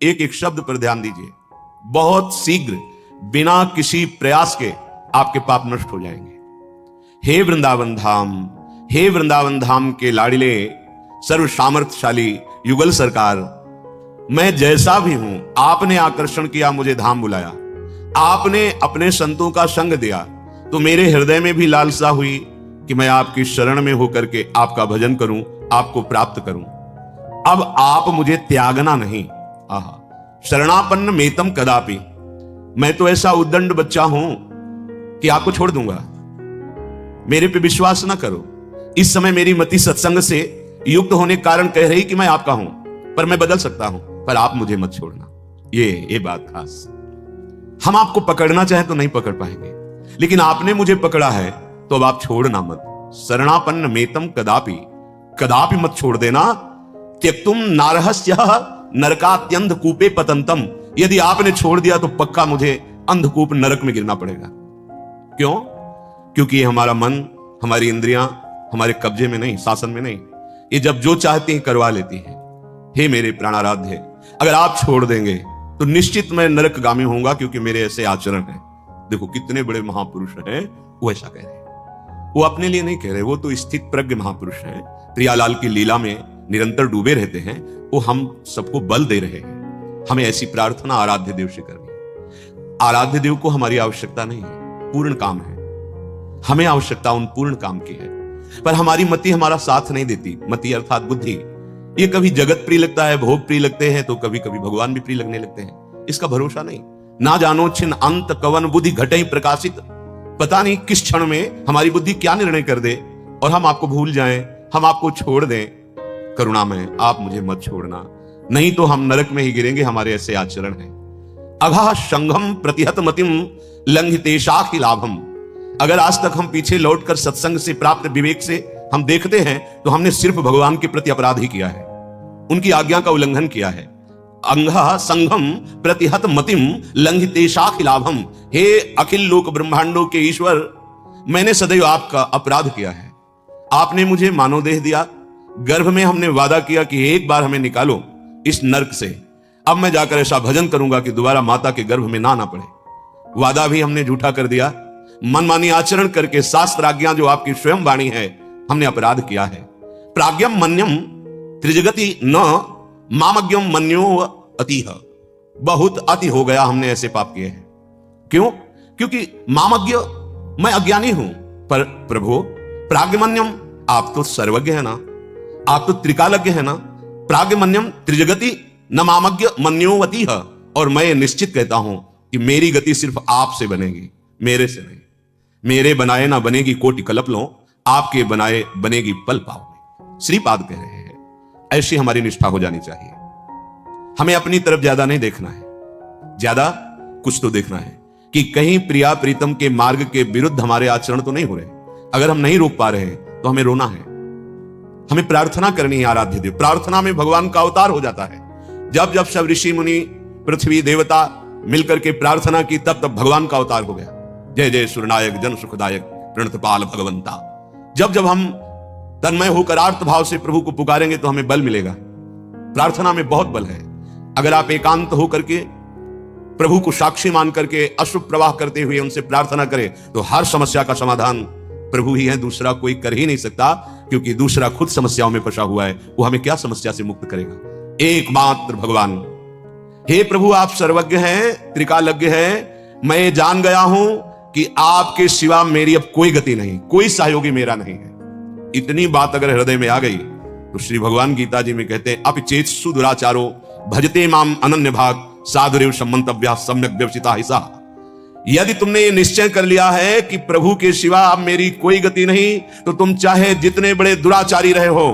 एक एक शब्द पर ध्यान दीजिए। बहुत शीघ्र बिना किसी प्रयास के आपके पाप नष्ट हो जाएंगे। हे वृंदावन धाम, हे वृंदावन धाम के लाडिले सर्व सामर्थ्यशाली युगल सरकार, मैं जैसा भी हूं, आपने आकर्षण किया, मुझे धाम बुलाया, आपने अपने संतों का संग दिया, तो मेरे हृदय में भी लालसा हुई कि मैं आपकी शरण में होकर के आपका भजन करूं, आपको प्राप्त करूं। अब आप मुझे त्यागना नहीं। आहा, शरणापन्न मेतम कदापि, मैं तो ऐसा उद्दंड बच्चा हूं कि आपको छोड़ दूंगा। मेरे पे विश्वास ना करो। इस समय मेरी मति सत्संग से युक्त होने के कारण कह रही कि मैं आपका हूं, पर मैं बदल सकता हूं, पर आप मुझे मत छोड़ना। ये बात खास। हम आपको पकड़ना चाहे तो नहीं पकड़ पाएंगे, लेकिन आपने मुझे पकड़ा है तो अब आप छोड़ना मत। शरणापन्न मेतम कदापि, कदापि मत छोड़ देना। त्यक्तुम नारहस्य नरकात्यंध कूपे पतंतम, यदि आपने छोड़ दिया तो पक्का मुझे अंधकूप नरक में गिरना पड़ेगा। क्यों? क्योंकि ये हमारा मन, हमारी इंद्रियां हमारे कब्जे में नहीं, शासन में नहीं। ये जब जो चाहती हैं करवा लेती हैं। हे मेरे प्राणाराध्य, अगर आप छोड़ देंगे तो निश्चित मैं नरकगामी होऊंगा, क्योंकि मेरे ऐसे आचरण हैं। देखो कितने बड़े महापुरुष हैं, वो ऐसा कह रहे हैं। वो अपने लिए नहीं कह रहे, वो तो स्थित प्रज्ञ महापुरुष हैं, प्रियालाल की लीला में निरंतर डूबे रहते हैं। वो हम सबको बल दे रहे हैं। हमें ऐसी प्रार्थना आराध्य देव से करनी है। आराध्य देव को हमारी आवश्यकता नहीं है, पूर्ण काम है। हमें आवश्यकता उन पूर्ण काम की है, पर हमारी मति हमारा साथ नहीं देती। मति अर्थात बुद्धि, ये कभी जगत प्रिय लगता है, भोग प्रिय लगते हैं, तो कभी कभी भगवान भी प्रिय लगने लगते हैं। इसका भरोसा नहीं। ना जानो छिन्न अंत कवन बुद्धि घटे प्रकाशित, पता नहीं किस क्षण में हमारी बुद्धि क्या निर्णय कर दे और हम आपको भूल जाएं, हम आपको छोड़ दें। करुणामय, आप मुझे मत छोड़ना, नहीं तो हम नरक में ही गिरेंगे। हमारे ऐसे आचरण हैं। अघा संघम प्रतिहत मतिम लंघितेशाखि लाभम, अगर आज तक हम पीछे लौटकर सत्संग से प्राप्त विवेक से हम देखते हैं तो हमने सिर्फ भगवान के प्रति अपराध ही किया है, उनकी आज्ञा का उल्लंघन किया है। अंघा संघम प्रतिहत मतिम लंघितेशाखि लाभम, हे अखिल लोक ब्रह्मांडों के ईश्वर, मैंने सदैव आपका अपराध किया है। आपने मुझे मानव देह दिया, गर्भ में हमने वादा किया कि एक बार हमें निकालो इस नरक से। अब मैं जाकर ऐसा भजन करूंगा कि दोबारा माता के गर्भ में ना पड़े। वादा भी हमने झूठा कर दिया। मनमानी आचरण करके शास्त्र आज्ञा जो आपकी स्वयं वाणी है, हमने अपराध किया है। प्राज्ञम मन्यम त्रिजगति न मामज्ञम मन्यो अतिह, बहुत अति हो गया, हमने ऐसे पाप किए हैं। क्यों? क्योंकि मामज्ञ, मैं अज्ञानी हूं, पर प्रभु प्राज्ञमन्यम, आप तो सर्वज्ञ है ना, आप तो त्रिकालज्ञ है ना। प्राज्ञमन्यम त्रिजगति न मामज्ञ मन्यो अतिह, और मैं निश्चित कहता हूं कि मेरी गति सिर्फ आपसे बनेगी, मेरे से नहीं। मेरे बनाए ना बनेगी कोटि कल्पलों, आपके बनाए बनेगी पल पाओ में। श्रीपाद कह रहे हैं। ऐसी हमारी निष्ठा हो जानी चाहिए। हमें अपनी तरफ ज्यादा नहीं देखना है, ज्यादा कुछ तो देखना है कि कहीं प्रिया प्रीतम के मार्ग के विरुद्ध हमारे आचरण तो नहीं हो रहे। अगर हम नहीं रोक पा रहे हैं तो हमें रोना है, हमें प्रार्थना करनी है। आराध्य देव, प्रार्थना में भगवान का अवतार हो जाता है। जब जब सब ऋषि मुनि पृथ्वी देवता मिलकर के प्रार्थना की, तब तब भगवान का अवतार हो गया। जय जय सुरनायक जन सुखदायक प्रणतपाल भगवंता। जब जब हम तन्मय होकर आर्त भाव से प्रभु को पुकारेंगे तो हमें बल मिलेगा। प्रार्थना में बहुत बल है। अगर आप एकांत होकर के प्रभु को साक्षी मान करके अश्रु प्रवाह करते हुए उनसे प्रार्थना करें तो हर समस्या का समाधान प्रभु ही है, दूसरा कोई कर ही नहीं सकता। क्योंकि दूसरा खुद समस्याओं में फंसा हुआ है, वो हमें क्या समस्या से मुक्त करेगा? एकमात्र भगवान। हे प्रभु, आप सर्वज्ञ हैं, त्रिकालज्ञ हैं। मैं जान गया हूं कि आपके सिवा मेरी अब कोई गति नहीं, कोई सहयोगी मेरा नहीं है। इतनी बात अगर हृदय में आ गई तो श्री भगवान गीता जी में कहते हैं, अपिचेत्सु दुराचारो भजते माम अनन्य भाग साधुरेव सम्मन्तव्या सम्यक व्यवसिता हिसा। यदि तुमने ये निश्चय कर लिया है कि प्रभु के सिवा अब मेरी कोई गति नहीं, तो तुम चाहे जितने बड़े दुराचारी रहे हो,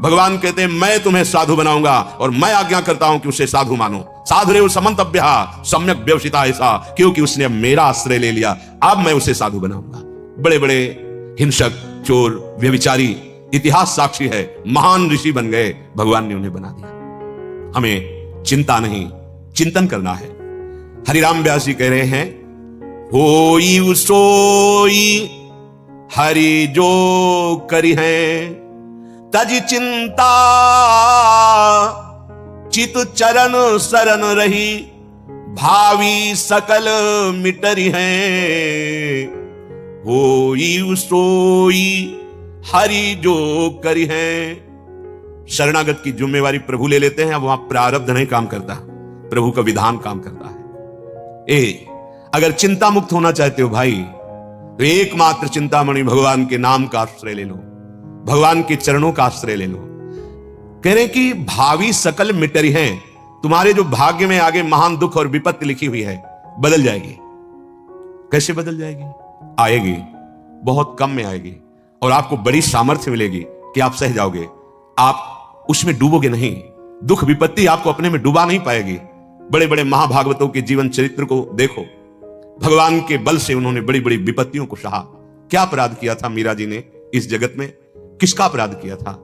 भगवान कहते हैं मैं तुम्हें साधु बनाऊंगा और मैं आज्ञा करता हूं कि उसे साधु मानो। साधुरेव सम्मन्तव्या सम्यक व्यवसिता हिसा, क्योंकि उसने मेरा आश्रय ले लिया, अब मैं उसे साधु बनाऊंगा। बड़े बड़े हिंसक, चोर, व्यभिचारी, इतिहास साक्षी है, महान ऋषि बन गए, भगवान ने उन्हें बना दिया। हमें चिंता नहीं, चिंतन करना है। हरिराम व्यास जी कह रहे हैं, होई सोई हरि जो करी है तज चिंता चित चरण शरण रही, भावी सकल मिटरी है, होई सोई हरि जो करी है। शरणागत की जिम्मेवारी प्रभु ले लेते हैं। अब वहां प्रारब्ध नहीं काम करता, प्रभु का विधान काम करता है। अगर चिंता मुक्त होना चाहते हो भाई, तो एकमात्र चिंतामणि भगवान के नाम का आश्रय ले लो, भगवान के चरणों का आश्रय ले लो। कह रहे कि भावी सकल मिटरी हैं, तुम्हारे जो भाग्य में आगे महान दुख और विपत्ति लिखी हुई है बदल जाएगी। कैसे बदल जाएगी? आएगी, बहुत कम में आएगी, और आपको बड़ी सामर्थ्य मिलेगी कि आप सह जाओगे। आप उसमें डूबोगे नहीं, दुख विपत्ति आपको अपने में डुबा नहीं पाएगी। बड़े बड़े महाभागवतों के जीवन चरित्र को देखो, भगवान के बल से उन्होंने बड़ी बड़ी विपत्तियों को सहा। क्या अपराध किया था मीरा जी ने इस जगत में? किसका अपराध किया था?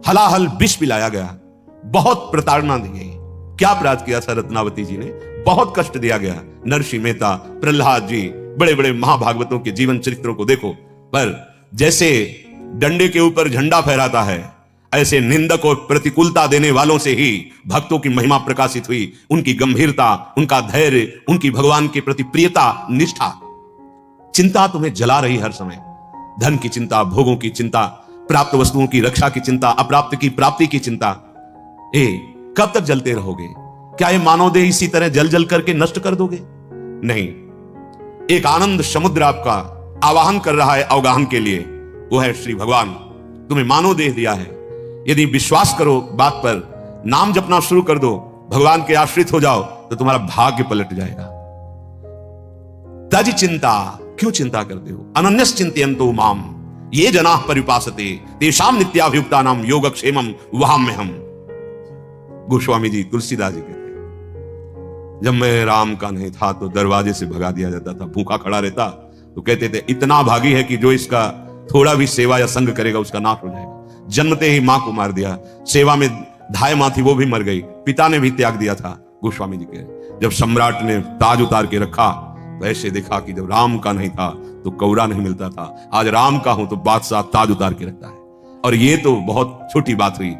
हलाहल विष पिलाया गया, बहुत प्रताड़ना दी गई। क्या अपराध किया था रत्नावती जी ने? बहुत कष्ट दिया गया। नरसिंह मेहता, प्रहलाद जी, बड़े बड़े महाभागवतों के जीवन चरित्रों को देखो। पर जैसे डंडे के ऊपर झंडा फहराता है, ऐसे निंदक और प्रतिकूलता देने वालों से ही भक्तों की महिमा प्रकाशित हुई। उनकी गंभीरता, उनका धैर्य, उनकी भगवान के प्रति प्रियता, निष्ठा। चिंता तुम्हें जला रही हर समय, धन की चिंता, भोगों की चिंता, प्राप्त वस्तुओं की रक्षा की चिंता, अप्राप्त की प्राप्ति की चिंता। कब तक जलते रहोगे? क्या ये मानव देह इसी तरह जल जल करके नष्ट कर दोगे? नहीं, एक आनंद समुद्र आपका आवाहन कर रहा है अवगाहन के लिए, वो है श्री भगवान। तुम्हें मानव देह दिया है, यदि विश्वास करो बात पर, नाम जपना शुरू कर दो, भगवान के आश्रित हो जाओ, तो तुम्हारा भाग्य पलट जाएगा। तज चिंता, क्यों चिंता करते हो? अनन्यस चिंतयन्तो माम ये जनाः परिपासते तेषां नित्याभियुक्तानां योगक्षेमं वहाम्यहम्। गोस्वामी जी, तुलसीदास जी कहते हैं, जब मैं राम का नहीं था तो दरवाजे से भगा दिया जाता था, भूखा खड़ा रहता तो कहते थे इतना भागी है कि जो इसका थोड़ा भी सेवा या संग करेगा उसका नाश हो जाएगा। जन्मते ही मां को मार दिया, सेवा में धाय मां थी वो भी मर गई, पिता ने भी त्याग दिया था। गोस्वामी जी कह, जब सम्राट ने ताज उतार के रखा तो ऐसे देखा कि जब राम का नहीं था तो कौरा नहीं मिलता था, आज राम का हूं तो बादशाह ताज उतार के रखता है। और ये तो बहुत छोटी बात हुई,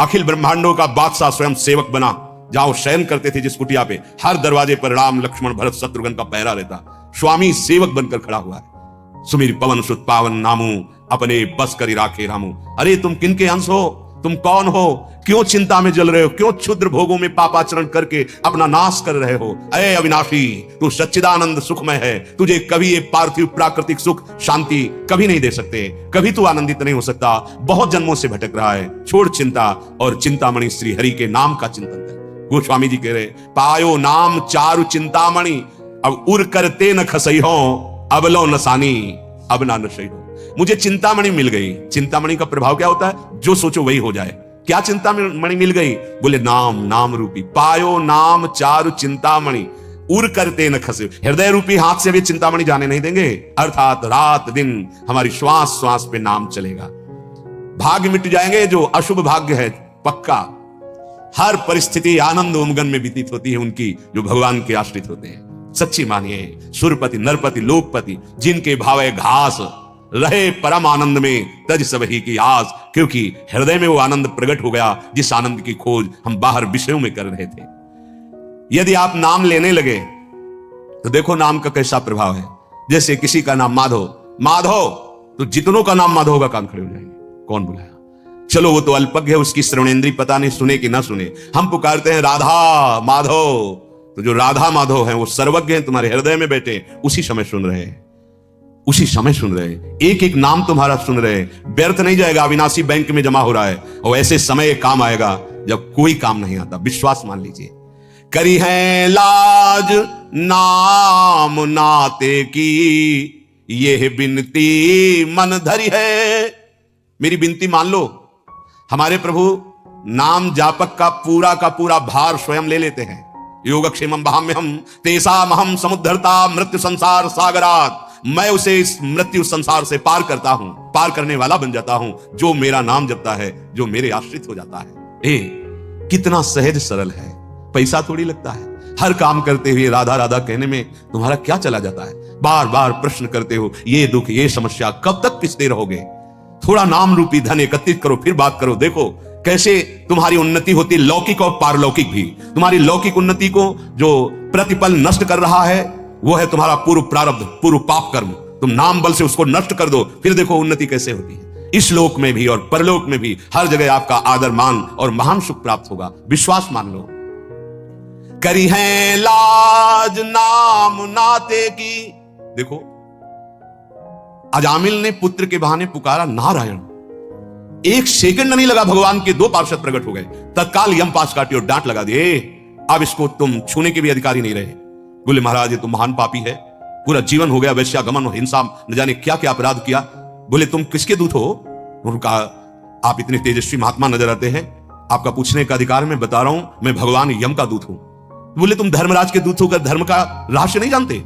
अखिल ब्रह्मांडों का बादशाह स्वयं सेवक बना। जहां शयन करते थे जिस कुटिया पे, हर दरवाजे पर राम लक्ष्मण भरत शत्रुघ्न का पहरा रहता, स्वामी सेवक बनकर खड़ा हुआ है। सुमिर पवन सुत पावन नामू, अपने बस करी राखे रामू। अरे तुम किनके अंश हो? तुम कौन हो? क्यों चिंता में जल रहे हो? क्यों क्षुद्र भोगों में पापाचरण करके अपना नाश कर रहे हो? अरे अविनाशी, तू सच्चिदानंद सुखमय है, तुझे कभी ये पार्थिव प्राकृतिक सुख शांति कभी नहीं दे सकते, कभी तू आनंदित नहीं हो सकता। बहुत जन्मों से भटक रहा है, छोड़ चिंता और चिंतामणि श्री हरि के नाम का चिंतन कर। गोस्वामी जी कह रहे, पायो नाम चारु चिंतामणि, अब उर करते न खसई हो, अब लो नसानी अब ना नशई हो। मुझे चिंतामणि मिल गई। चिंतामणि का प्रभाव क्या होता है? जो सोचो वही हो जाए। क्या चिंतामणि मिल गई? बोले नाम, नाम रूपी। पायो नाम चारु चिंतामणि, उर करते न खसे। हृदय रूपी हाथ से भी चिंतामणि जाने नहीं देंगे, अर्थात रात दिन हमारी श्वास श्वास पे नाम चलेगा। भाग्य मिट जाएंगे, जो अशुभ भाग्य है पक्का। हर परिस्थिति आनंद उमगन में व्यतीत होती है उनकी जो भगवान के आश्रित होते हैं। सच्ची मानिए, सुरपति नरपति लोकपति, जिनके भावे घास रहे परम आनंद में तज सबही की आस, क्योंकि हृदय में वो आनंद प्रकट हो गया जिस आनंद की खोज हम बाहर विषयों में कर रहे थे। यदि आप नाम लेने लगे तो देखो नाम का कैसा प्रभाव है। जैसे किसी का नाम माधव, माधव, तो जितनों का नाम माधव होगा कान खड़े हो जाएंगे। कौन बुलाया? चलो वो तो अल्पज्ञ है, उसकी श्रवणेन्द्री पता नहीं सुने कि ना सुने। हम पुकारते हैं राधा माधव, तो जो राधा माधव हैं वो सर्वज्ञ हैं, तुम्हारे हृदय में बैठे, उसी समय सुन रहे हैं, उसी समय सुन रहे हैं। एक एक नाम तुम्हारा सुन रहे हैं, व्यर्थ नहीं जाएगा, अविनाशी बैंक में जमा हो रहा है। और ऐसे समय काम आएगा जब कोई काम नहीं आता, विश्वास मान लीजिए। करी है लाज नाम नाते की, ये बिनती मन धरी है। मेरी बिनती मान लो। हमारे प्रभु नाम जापक का पूरा भार स्वयं ले लेते हैं। योगक्षेमं वहाम्यहम् तेषामहं समुद्धर्ता मृत्यु संसार सागरात्। मैं उसे इस मृत्यु संसार से पार करता हूं, पार करने वाला बन जाता हूं, जो मेरा नाम जपता है, जो मेरे आश्रित हो जाता है। कितना सहज सरल है, पैसा थोड़ी लगता है। हर काम करते हुए राधा राधा कहने में तुम्हारा क्या चला जाता है? बार बार प्रश्न करते हो, ये दुख ये समस्या कब तक पिसते रहोगे? थोड़ा नाम रूपी धन एकत्रित करो, फिर बात करो। देखो कैसे तुम्हारी उन्नति होती, लौकिक और पारलौकिक भी। तुम्हारी लौकिक उन्नति को जो प्रतिपल नष्ट कर रहा है वो है तुम्हारा पूर्व प्रारब्ध, पूर्व पाप कर्म। तुम नाम बल से उसको नष्ट कर दो, फिर देखो उन्नति कैसे होती है। इस लोक में भी और परलोक में भी हर जगह आपका आदर मान और महान सुख प्राप्त होगा, विश्वास मान लो। करी है लाज नाम नाते की। देखो अजामिल ने पुत्र के बहाने पुकारा नारायण, एक सेकंड नहीं लगा, भगवान के दो पार्षद प्रकट हो गए, तत्काल यम पास काटी और डांट लगा दिए, अब इसको तुम छूने के भी अधिकारी नहीं रहे। बोले महाराज ये तो महान पापी है, पूरा जीवन हो गया वैश्यागमन और हिंसा, न जाने क्या क्या अपराध किया। बोले तुम किसके दूत हो? उन्होंने कहा आप इतने तेजस्वी महात्मा नजर आते हैं, आपका पूछने का अधिकार मैं बता रहा हूं, मैं भगवान यम का दूत हूं। बोले तुम धर्मराज के दूत होकर धर्म का रहस्य नहीं जानते?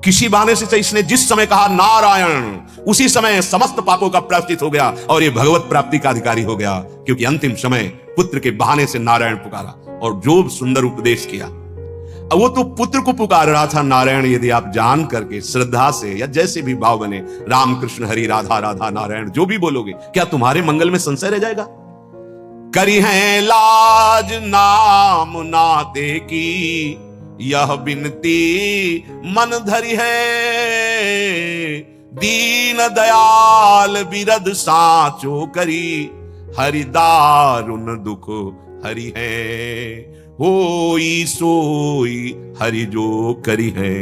किसी बहाने से इसने जिस समय कहा नारायण, उसी समय समस्त पापों का प्रायश्चित हो गया और ये भगवत प्राप्ति का अधिकारी हो गया, क्योंकि अंतिम समय पुत्र के बहाने से नारायण पुकारा और जो सुंदर उपदेश किया। अब वो तो पुत्र को पुकार रहा था नारायण, यदि आप जान करके श्रद्धा से या जैसे भी भाव बने, राम कृष्ण हरि राधा राधा नारायण जो भी बोलोगे, क्या तुम्हारे मंगल में संशय रह जाएगा? करी है लाज नाम नाते की, यह बिनती मन धरी है, दीन दयाल बिरद साचो करी, हरि दारुण दुख हरि है, होई सोई हरि जो करी है।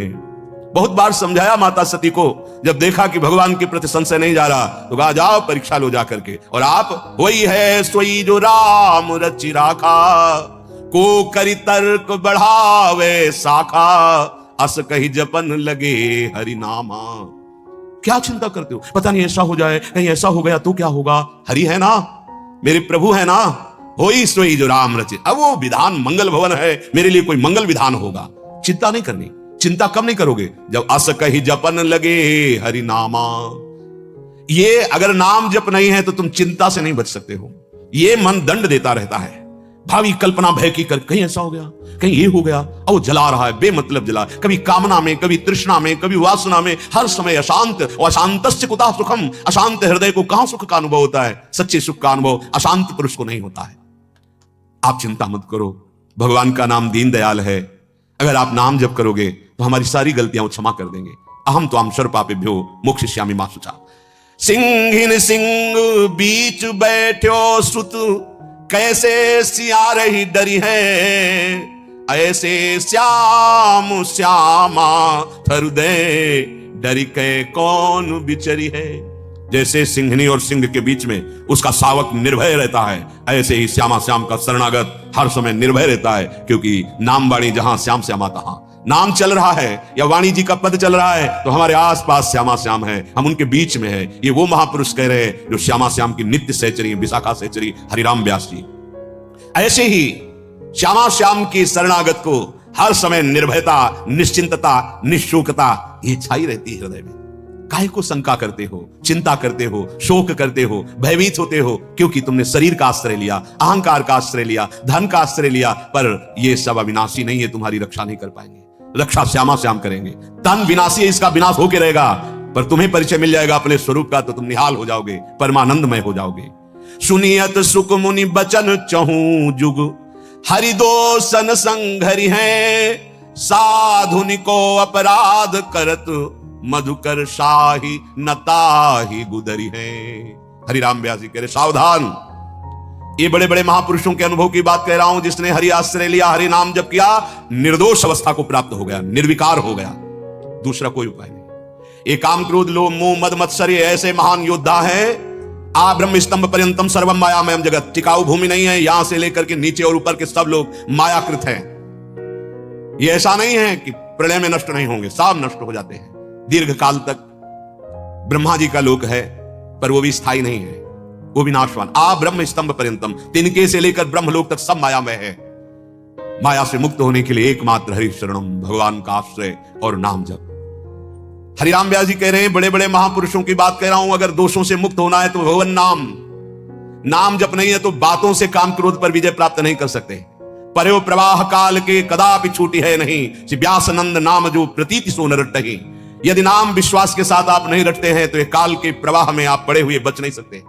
बहुत बार समझाया माता सती को, जब देखा कि भगवान के प्रति संशय नहीं जा रहा तो कहा जाओ परीक्षा लो जा करके, और आप वही है सोई जो राम रचि राखा, को करी तर्क बढ़ावे शाखा, अस कही जपन लगे हरि नामा। क्या चिंता करते हो? पता नहीं ऐसा हो जाए, कहीं ऐसा हो गया तो क्या होगा? हरि है ना, मेरे प्रभु है ना, होई सोई जो राम रचे। अब वो विधान मंगल भवन है, मेरे लिए कोई मंगल विधान होगा, चिंता नहीं करनी। चिंता कब नहीं करोगे? जब अस कही जपन लगे हरि नामा। ये अगर नाम जप नहीं है तो तुम चिंता से नहीं बच सकते हो। ये मन दंड देता रहता है, भावी कल्पना भय की कर, कहीं ऐसा हो गया, कहीं ये हो गया, और जला रहा है, बेमतलब जला, कभी कामना में, कभी तृष्णा में, कभी वासना में, हर समय अशांत। और अशांतस्य कुतः सुखम, अशांत हृदय को कहां सुख का अनुभव होता है? सच्चे सुख का अनुभव अशांत पुरुष को नहीं होता है। आप चिंता मत करो, भगवान का नाम दीन दयाल है। अगर आप नाम जप करोगे तो हमारी सारी गलतियां क्षमा कर देंगे। अहम तो हम सर्वपापेभ्यो मोक्षयिष्यामि मा शुचा। सिंहिन सिंह बीच बैठो सुत, कैसे सिया रही डरी है, ऐसे श्याम श्यामा हृदय डरी के कौन बिचरी है। जैसे सिंहनी और सिंह के बीच में उसका शावक निर्भय रहता है, ऐसे ही श्यामा श्याम का शरणागत हर समय निर्भय रहता है, क्योंकि नाम वाणी जहां श्याम श्यामा तहां। नाम चल रहा है या वाणी जी का पद चल रहा है तो हमारे आसपास श्यामा श्याम है, हम उनके बीच में है। ये वो महापुरुष कह रहे हैं जो श्यामा श्याम की नित्य सहचरी, विशाखा सहचरी हरिराम व्यास जी। ऐसे ही श्यामा श्याम की शरणागत को हर समय निर्भयता, निश्चिंतता, निःशोकता ये छाई रहती है हृदय में। काहे को शंका करते हो, चिंता करते हो, शोक करते हो, भयभीत होते हो? क्योंकि तुमने शरीर का आश्रय लिया, अहंकार का आश्रय लिया, धन का आश्रय लिया। पर ये सब अविनाशी नहीं है, तुम्हारी रक्षा नहीं कर पाएंगे। रक्षा श्यामा श्याम करेंगे। तन विनाशी है, इसका विनाश होके रहेगा, पर तुम्हें परिचय मिल जाएगा अपने स्वरूप का तो तुम निहाल हो जाओगे, परमानंदमय हो जाओगे। सुनियत सुख मुनि बचन चहूं जुग, हरि दोसन संघरि है, साधुनि को अपराध करत, मधुकर शाही नताही गुदरी है। हरिराम व्यास जी कह रहे सावधान, ये बड़े बड़े महापुरुषों के अनुभव की बात कह रहा हूं। जिसने हरि आश्रय लिया, हरि नाम जप किया, निर्दोष अवस्था को प्राप्त हो गया, निर्विकार हो गया। दूसरा कोई उपाय नहीं। एक काम क्रोध लोभ मोह मद मत्सर्य ऐसे महान योद्धा है। आ ब्रह्म स्तंभ पर्यंतम सर्वम मायामयम जगत, टिकाऊ भूमि नहीं है, यहां से लेकर के नीचे और ऊपर के सब लोग मायाकृत हैं। ये ऐसा नहीं है कि प्रलय में नष्ट नहीं होंगे, सब नष्ट हो जाते हैं। दीर्घ काल तक ब्रह्मा जी का लोक है, पर वो भी स्थायी नहीं है, वो भी नाशवान। आ ब्रह्म स्तंभ पर्यंतम, तिनके से लेकर ब्रह्मलोक तक सब मायामय है। माया से मुक्त होने के लिए एकमात्र हरि शरणम, भगवान का आश्रय और नाम जप। हरिराम व्यास जी कह रहे हैं, बड़े बड़े महापुरुषों की बात कह रहा हूं। अगर दोषों से मुक्त होना है तो भगवान नाम जप नहीं है तो बातों से काम क्रोध पर विजय प्राप्त नहीं कर सकते। पर्यो प्रवाह काल के कदापि छूटी है नहीं, व्यासनंद नाम जो प्रतीति सो न रटहि। यदि नाम विश्वास के साथ आप नहीं रटते हैं तो ये काल के प्रवाह में आप पड़े हुए बच नहीं सकते।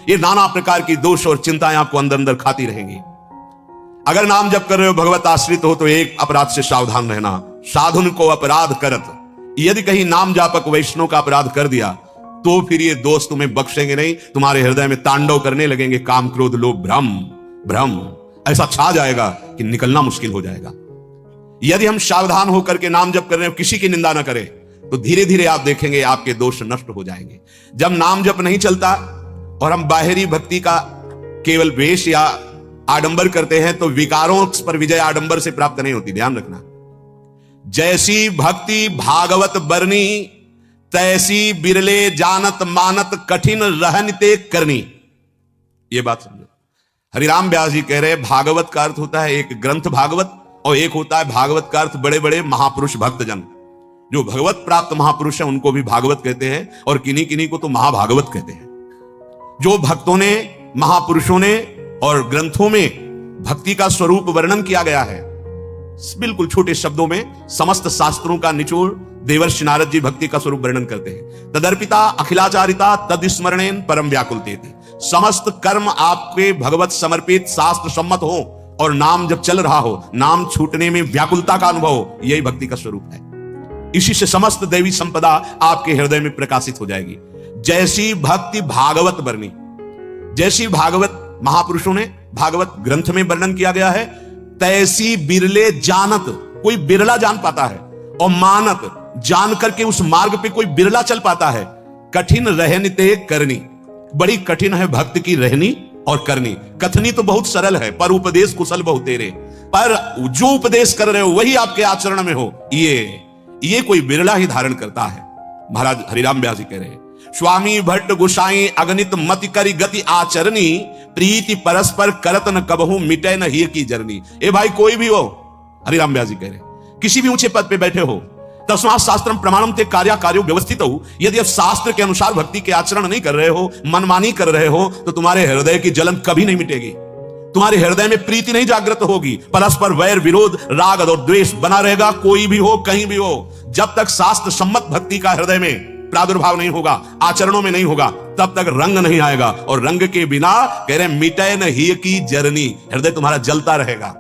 ये नाना प्रकार की दोष और चिंताएं आपको अंदर अंदर खाती रहेंगी। अगर नाम जप कर रहे हो, भगवत आश्रित हो, तो एक अपराध से सावधान रहना, साधुन को अपराध करत। यदि कहीं नाम जापक वैष्णव का अपराध कर दिया तो फिर ये दोष तुम्हें बख्शेंगे नहीं, तुम्हारे हृदय में तांडव करने लगेंगे, काम क्रोध लोभ भ्रम भ्रम ऐसा छा जाएगा कि निकलना मुश्किल हो जाएगा। यदि हम सावधान होकर के नाम जप कर रहे हो, किसी की निंदा ना करें, तो धीरे धीरे आप देखेंगे आपके दोष नष्ट हो जाएंगे। जब नाम जप नहीं चलता और हम बाहरी भक्ति का केवल वेश या आडंबर करते हैं, तो विकारों पर विजय आडंबर से प्राप्त नहीं होती, ध्यान रखना। जैसी भक्ति भागवत बरनी, तैसी बिरले जानत मानत कठिन रहनते करनी। यह बात समझो। हरिराम व्यास जी कह रहे हैं भागवत का अर्थ होता है एक ग्रंथ भागवत, और एक होता है भागवत का अर्थ बड़े बड़े महापुरुष भक्तजन। जो भगवत प्राप्त महापुरुष हैं उनको भी भागवत कहते हैं, और किन्हीं किन्हीं को तो महाभागवत कहते हैं। जो भक्तों ने, महापुरुषों ने और ग्रंथों में भक्ति का स्वरूप वर्णन किया गया है, बिल्कुल छोटे शब्दों में समस्त शास्त्रों का निचोड़ देवर्षि नारद जी भक्ति का स्वरूप वर्णन करते हैं। तदर्पिता अखिलाचारिता तद स्मरणेन परम व्याकुलतेति। समस्त कर्म आपके भगवत समर्पित शास्त्र सम्मत हो और नाम जब चल रहा हो, नाम छूटने में व्याकुलता का अनुभव हो, यही भक्ति का स्वरूप है। इसी से समस्त दैवी संपदा आपके हृदय में प्रकाशित हो जाएगी। जैसी भक्ति भागवत बरनी, जैसी भागवत महापुरुषों ने भागवत ग्रंथ में वर्णन किया गया है, तैसी बिरले जानत, कोई बिरला जान पाता है, और मानत, जान करके उस मार्ग पे कोई बिरला चल पाता है। कठिन रहनिते करनी, बड़ी कठिन है भक्त की रहनी और करनी। कथनी तो बहुत सरल है, पर उपदेश कुशल बहु तेरे। पर जो उपदेश कर रहे हो वही आपके आचरण में हो, ये कोई बिरला ही धारण करता है। महाराज हरिराम व्यास जी कह रहे हैं, स्वामी भट्ट गोसाई अगणित मति करी गति आचरणी, प्रीति परस्पर करत न कबहू मिटे न ही की जरनी। ए भाई कोई भी हो, हरिराम व्यास जी कह रहे हैं, किसी भी ऊंचे पद पे बैठे हो, तस्मात् शास्त्रम प्रमाणम ते कार्यो व्यवस्थित हो। यदि आप शास्त्र के अनुसार भक्ति के आचरण नहीं कर रहे हो, मनमानी कर रहे हो, तो तुम्हारे हृदय की जलन कभी नहीं मिटेगी, तुम्हारे हृदय में प्रीति नहीं जागृत होगी, परस्पर वैर विरोध राग और द्वेष बना रहेगा, कोई भी हो कहीं भी हो। जब तक शास्त्र सम्मत भक्ति का हृदय में प्रादुर्भाव नहीं होगा, आचरणों में नहीं होगा, तब तक रंग नहीं आएगा, और रंग के बिना कह रहे मिटे न ही की जरनी, हृदय तुम्हारा जलता रहेगा।